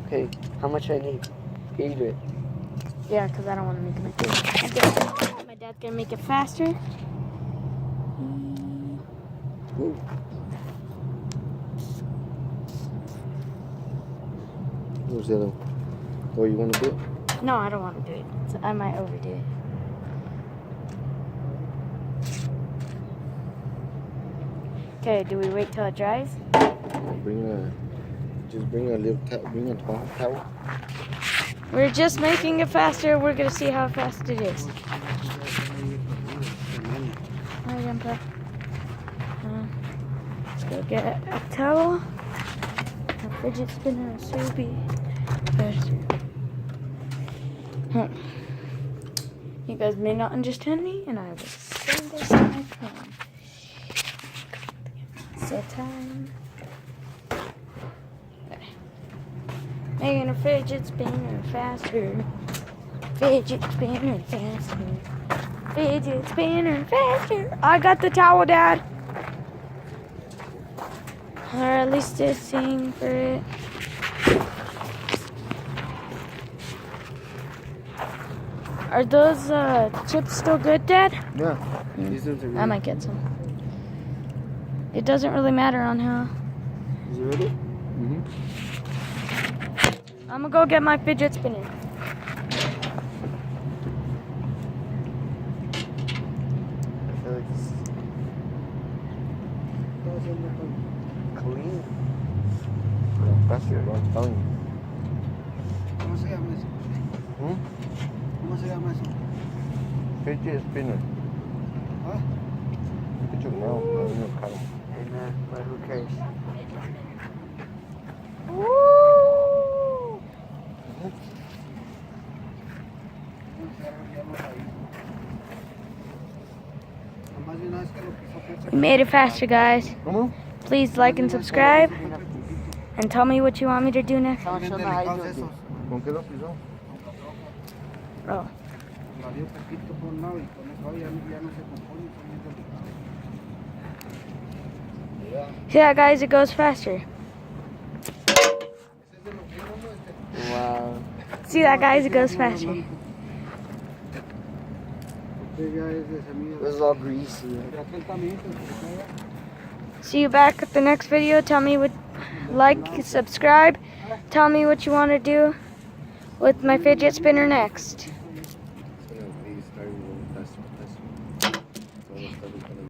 Okay, how much I need? 8. Yeah, because I don't want to make it like my dad's gonna make it faster. Ooh. What's the other one? Oh, you want to do it? No, I don't want to do it. So I might overdo it. Okay, do we wait till it dries? Just bring a little towel. We're just making it faster. We're gonna see how fast it is. Alright, Grandpa. Let's go get a towel. A fidget spinner will so be faster. You guys may not understand me, and I will sing this on my phone. Set time. Okay. Making a fidget spinner faster. Fidget spinner faster. Fidget spinner faster. I got the towel, Dad. Or at least this thing for it. Are those chips still good, Dad? Yeah. These ones are good. I might get some. It doesn't really matter on how. Is it ready? I'm gonna go get my fidget spinner. I feel like this is clean. Faster, I'm telling you. ¿Cómo se llama eso? ¿Cómo se llama eso? Fidget spinner. ¿Ah? Look at your mouth. Hey man, but who cares? Woo! We made it faster, guys. Please like and subscribe. And tell me what you want me to do next. ¿Con qué lo pisó? Oh. See that, guys? It goes faster. Wow. See that, guys? It goes faster. This is all greasy. See you back at the next video. Tell me what, like, subscribe. Tell me what you want to do with my fidget spinner next.